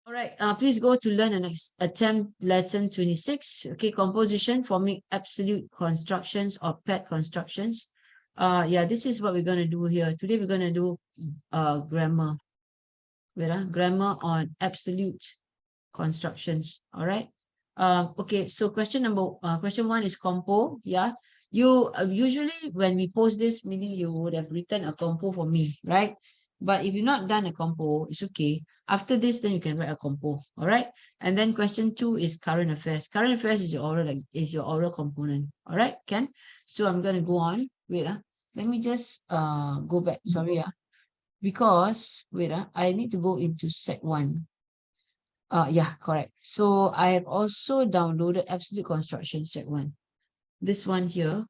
All right, please go to learn and attempt lesson 26. Okay, composition, forming absolute constructions or pet constructions. Yeah, this is what we're going to do here. Today we're going to do grammar. Grammar on absolute constructions. All right. Okay, so question one is compo. Yeah, you usually when we post this, meaning you would have written a compo for me, right? But if you've not done a compo, it's okay. After this, then you can write a compo. All right. And then question two is current affairs. Current affairs is your oral, like, is your oral component. All right, Ken. So I'm gonna go on. Wait, let me just go back. Sorry, because wait, I need to go into sec one. Yeah, correct. So I have also downloaded Absolute Construction Set 1. This one here.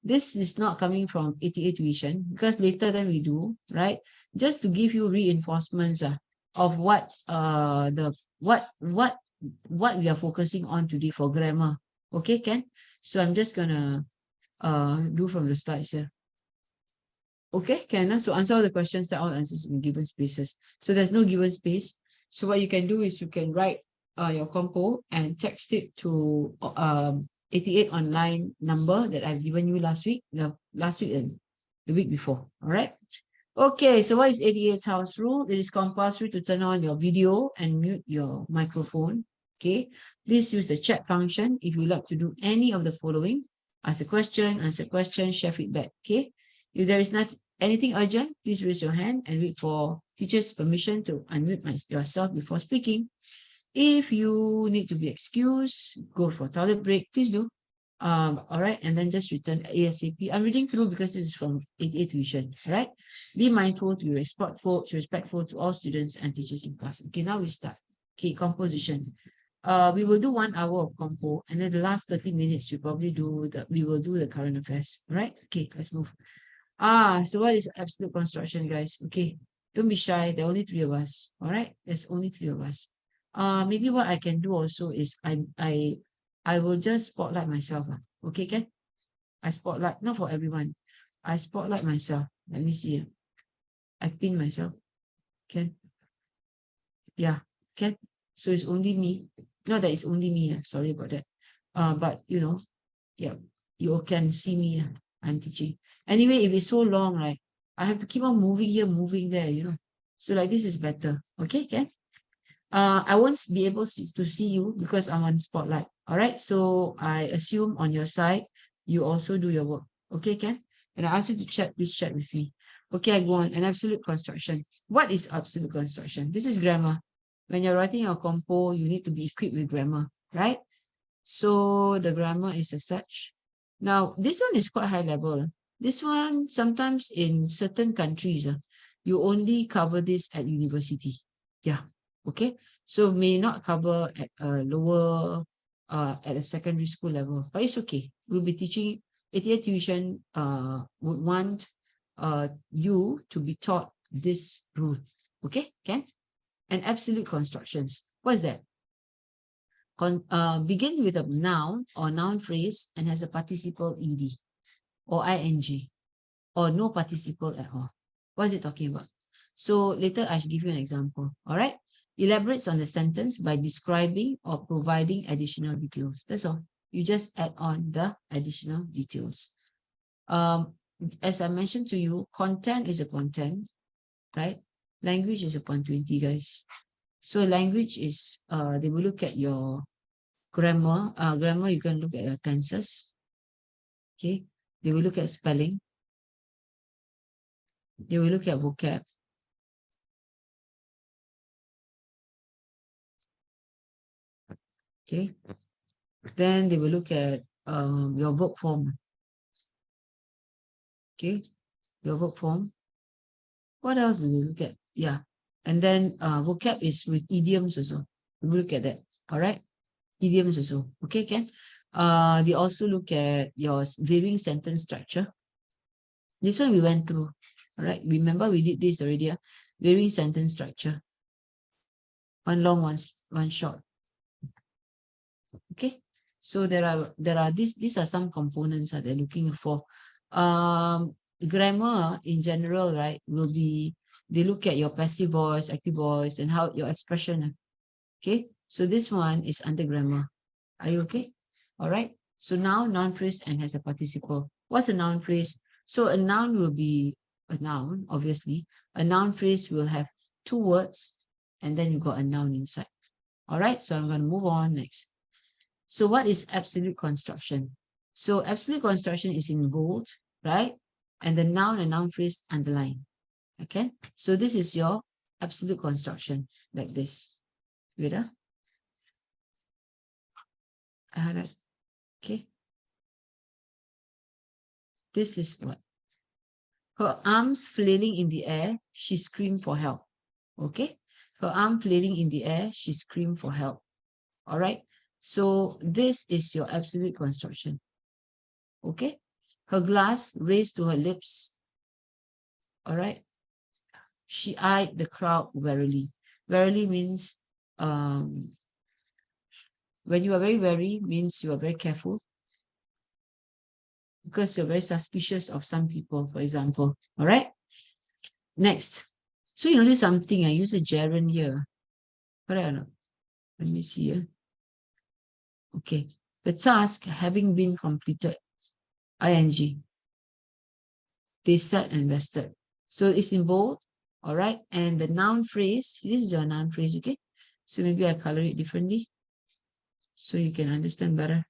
This is not coming from 88 Vision because later then we do, right? Just to give you reinforcements of what we are focusing on today for grammar. Okay, Ken? So I'm just gonna do from the slides here. Okay, Ken? So answer all the questions that all answers in given spaces. So there's no given space. So what you can do is you can write your compo and text it to 88 online number that I've given you last week, last week and the week before. All right. Okay, so what is 88's house rule? It is compulsory to turn on your video and mute your microphone. Okay, please use the chat function if you like to do any of the following. Ask a question, answer question, share feedback. Okay, if there is not anything urgent, please raise your hand and wait for teacher's permission to unmute yourself before speaking. If you need to be excused, go for toilet break, please do. All right, and then just return ASAP. I'm reading through because this is from 88 Vision. All right, be mindful to be respectful to all students and teachers in class. Okay, now we start. Okay, composition. We will do 1 hour of compo, and then the last 30 minutes we will do the current affairs. All right. Okay, let's move. So what is absolute construction, guys? Okay, don't be shy. There are only 3 of us. All right, there's only 3 of us. Maybe what I can do also is I will just spotlight myself. Okay, Ken? I spotlight, not for everyone. I spotlight myself. Let me see. I pin myself. Ken? Yeah, Ken? So it's only me. Not that it's only me. Sorry about that. But you know, yeah, you can see me. I'm teaching. Anyway, if it's so long, right, I have to keep on moving here, moving there, So like this is better. Okay, Ken? I won't be able to see you because I'm on spotlight. All right. So I assume on your side, you also do your work. Okay, Ken? And I ask you to chat, please chat with me. Okay, I go on. An absolute construction. What is absolute construction? This is grammar. When you're writing your compo, you need to be equipped with grammar, right? So the grammar is as such. Now, this one is quite high level. This one, sometimes in certain countries, you only cover this at university. Yeah. Okay. So may not cover at a lower, at a secondary school level, but it's okay. We'll be teaching 88 Tuition would want you to be taught this rule. Okay, Ken? And absolute constructions. What is that? Begin with a noun or noun phrase and has a participle ed or ing or no participle at all. What is it talking about? So later I should give you an example. All right. Elaborates on the sentence by describing or providing additional details. That's all. You just add on the additional details. As I mentioned to you, content is upon 10, right? Language is upon 20, guys. So language is, they will look at your grammar. Grammar, you can look at your tenses. Okay. They will look at spelling. They will look at vocab. Okay. Then they will look at your verb form. Okay. Your verb form. What else do they look at? Yeah. And then vocab is with idioms also. We will look at that. All right. Idioms also. Okay, Ken? They also look at your varying sentence structure. This one we went through. All right. Remember we did this already. Varying sentence structure. One long, one short. Okay. So there are these are some components that they're looking for. Grammar in general, right, will be, they look at your passive voice, active voice, and how your expression. Okay, so this one is under grammar. Are you okay? All right. So noun, noun phrase, and has a participle. What's a noun phrase? So a noun will be a noun, obviously. A noun phrase will have two words, and then you got a noun inside. All right. So I'm going to move on next. So what is absolute construction? So absolute construction is in bold, right? And the noun and noun phrase underline. Okay. So this is your absolute construction, like this. Wait, I highlight. Okay. This is what? Her arms flailing in the air, she screamed for help. Okay. Her arm flailing in the air, she screamed for help. All right. So this is your absolute construction. Okay. Her glass raised to her lips. All right. She eyed the crowd warily. Warily means when you are very wary means you are very careful because you're very suspicious of some people, for example. All right. Next. So you notice something. I use a gerund here. Correct or not? Let me see here. Okay. The task having been completed. ING. They sat and rested. So it's in bold. All right. And the noun phrase. This is your noun phrase. Okay. So maybe I color it differently so you can understand better.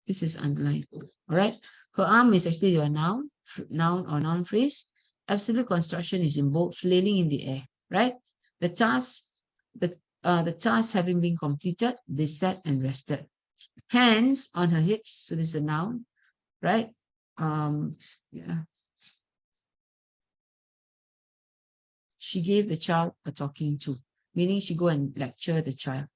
This is underlined. All right. Her arm is actually your noun or noun phrase. Absolute construction is in bold, flailing in the air. Right. The task, the task having been completed, they sat and rested. Hands on her hips. So this is a noun, right? Yeah. She gave the child a talking to, meaning she go and lecture the child.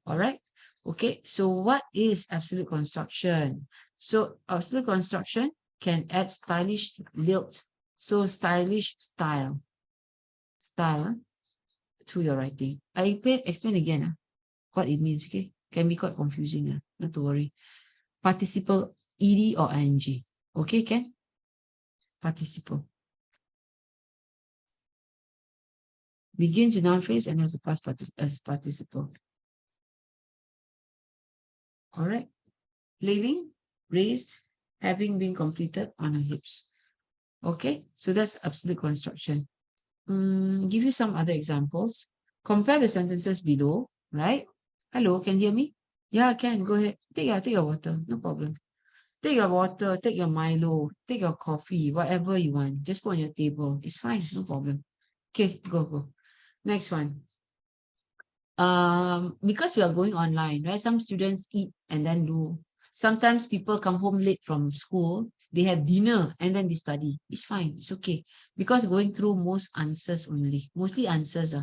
All right. Okay. So what is absolute construction? So absolute construction can add stylish lilt. So stylish style to your writing. I explain again what it means. Okay. Can be quite confusing. Not to worry. Participle ed or ing. Okay, Ken? Participle. Begins with noun phrase and has a past participle. All right. Flailing, raised, having been completed on her hips. Okay, so that's absolute construction. Give you some other examples. Compare the sentences below, right? Hello, can you hear me? Yeah, I can. Go ahead. Take your water. No problem. Take your water, take your Milo, take your coffee, whatever you want. Just put on your table. It's fine. No problem. Okay, go. Next one. Because we are going online, right? Some students eat and then do. Sometimes people come home late from school, they have dinner and then they study. It's fine, it's okay. Because going through mostly answers.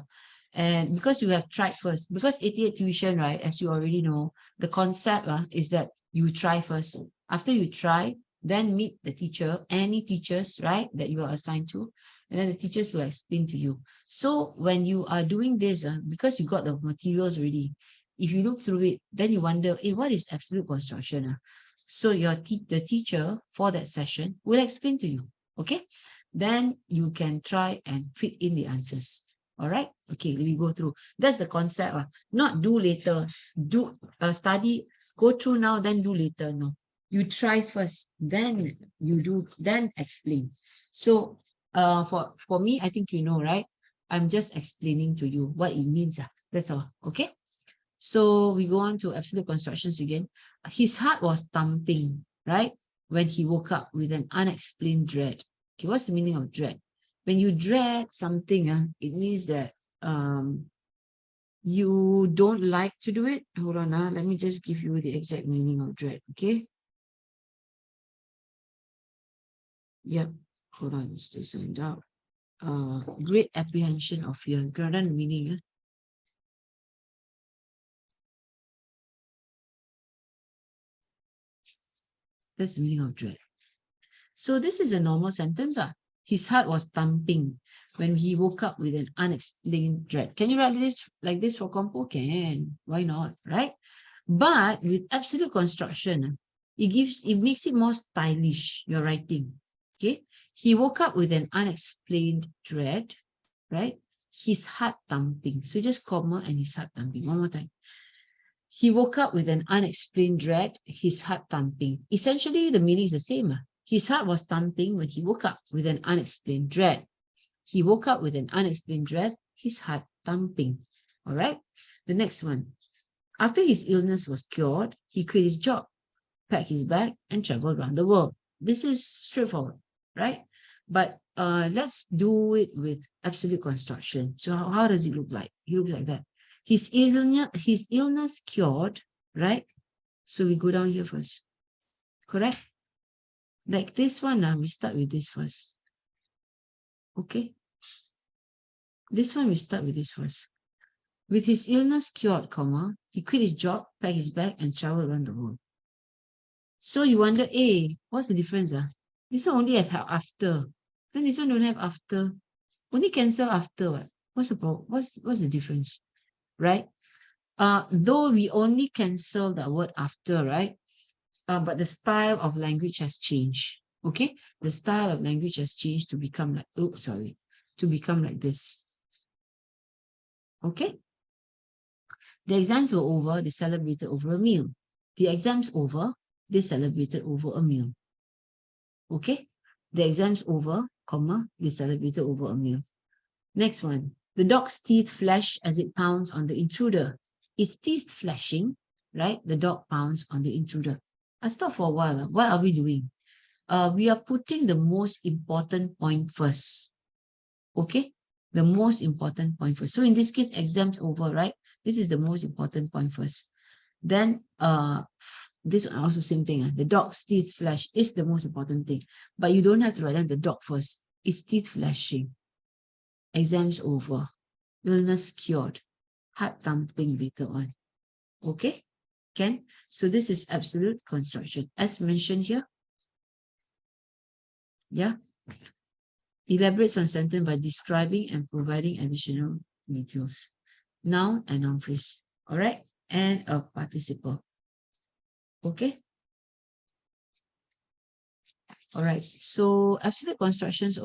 And because you have tried first, because 88 tuition, right, as you already know, the concept is that you try first. After you try, then meet the teacher, any teachers, right, that you are assigned to, and then the teachers will explain to you. So when you are doing this, because you got the materials already, if you look through it, then you wonder, hey, what is absolute construction? So the teacher for that session will explain to you, okay? Then you can try and fit in the answers. All right. Okay, let me go through. That's the concept. Not do later. Do study, go through now, then do later. No. You try first, then you do, then explain. So for me, I think you know, right? I'm just explaining to you what it means. That's all. Okay. So we go on to absolute constructions again. His heart was thumping, right? When he woke up with an unexplained dread. Okay, what's the meaning of dread? When you dread something, it means that you don't like to do it. Hold on, let me just give you the exact meaning of dread, okay? Yep, hold on, still signed out. Great apprehension of fear. Great meaning. That's the meaning of dread. So this is a normal sentence. His heart was thumping when he woke up with an unexplained dread. Can you write this like this for compo? Can. Why not? Right? But with absolute construction, it makes it more stylish, your writing. Okay. He woke up with an unexplained dread, right? His heart thumping. So just comma and his heart thumping. One more time. He woke up with an unexplained dread, his heart thumping. Essentially, the meaning is the same. His heart was thumping when he woke up with an unexplained dread. He woke up with an unexplained dread, his heart thumping. All right. The next one. After his illness was cured, he quit his job, packed his bag, and traveled around the world. This is straightforward, right? But let's do it with absolute construction. So how does it look like? It looks like that. His illness cured, right? So we go down here first, correct? Like this one, we start with this first. Okay. This one, we start with this first. With his illness cured, comma, he quit his job, packed his bag, and traveled around the world. So you wonder, hey, what's the difference? This one only have after. Then this one don't have after. Only cancel after. What? What's the problem? What's the difference? Right? Though we only cancel the word after, right? But the style of language has changed. Okay? The style of language has changed to become like, to become like this. Okay? The exams were over, they celebrated over a meal. The exams over, they celebrated over a meal. Okay? The exams over, comma, they celebrated over a meal. Next one. The dog's teeth flash as it pounds on the intruder. Its teeth flashing, right? The dog pounds on the intruder. I'll stop for a while. What are we doing? We are putting the most important point first. Okay? The most important point first. So in this case, exams over, right? This is the most important point first. Then this one also same thing. The dog's teeth flash is the most important thing. But you don't have to write down the dog first. It's teeth flashing. Exams over. Illness cured. Heart thumping later on. Okay? Can? So this is absolute construction. As mentioned here. Yeah. Elaborates on sentence by describing and providing additional details. Noun and noun phrase. All right? And a participle. Okay? All right. So absolute constructions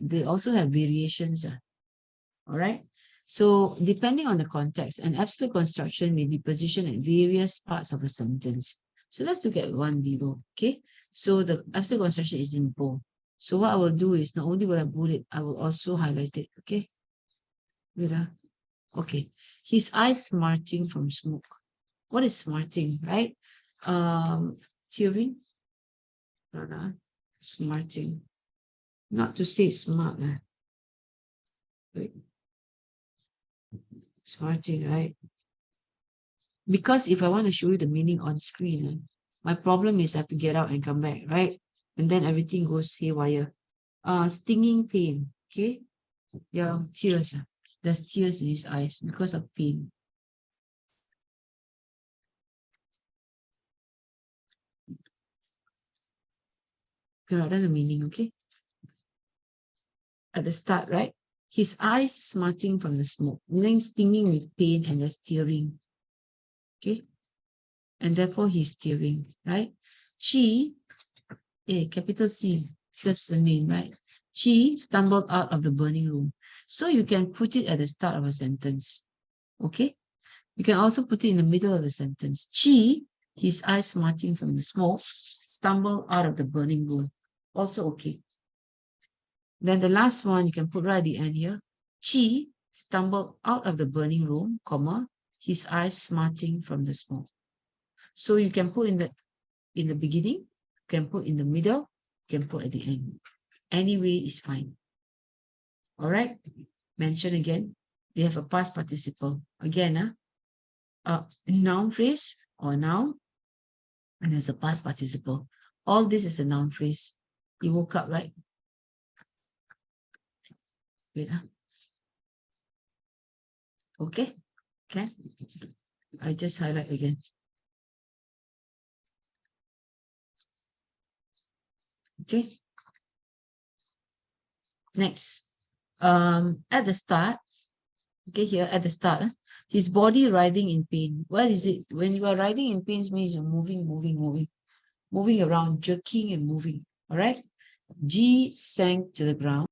they also have variations. All right? So depending on the context, an absolute construction may be positioned at various parts of a sentence. So let's look at one below. Okay? So the absolute construction is in bold. So what I will do is not only will I bold it, I will also highlight it. Okay? Okay. His eyes smarting from smoke. What is smarting, right? Tearing. Smarting. Not to say smart. Wait. Smarting, right? Because if I want to show you the meaning on screen, my problem is I have to get out and come back, right? And then everything goes haywire. Stinging pain, okay? Yeah, tears. There's tears in his eyes because of pain. You write down the meaning, okay? At the start, right? His eyes smarting from the smoke, meaning stinging with pain and there's tearing. Okay? And therefore he's tearing, right? Chi, capital C, because it's a name, right? Chi stumbled out of the burning room. So you can put it at the start of a sentence. Okay? You can also put it in the middle of a sentence. Chi, his eyes smarting from the smoke, stumbled out of the burning room. Also okay. Then the last one you can put right at the end here. Chi stumbled out of the burning room, comma, his eyes smarting from the smoke. So you can put in the beginning, you can put in the middle, you can put at the end. Any way is fine. All right. Mention again. They have a past participle. Again, noun phrase or noun, and there's a past participle. All this is a noun phrase. You woke up, right? Wait. Okay. Okay. I just highlight again. Okay. Next. At the start, okay, here at the start, his body writhing in pain. What is it? When you are writhing in pain, means you're moving around, jerking and moving. All right. G sank to the ground.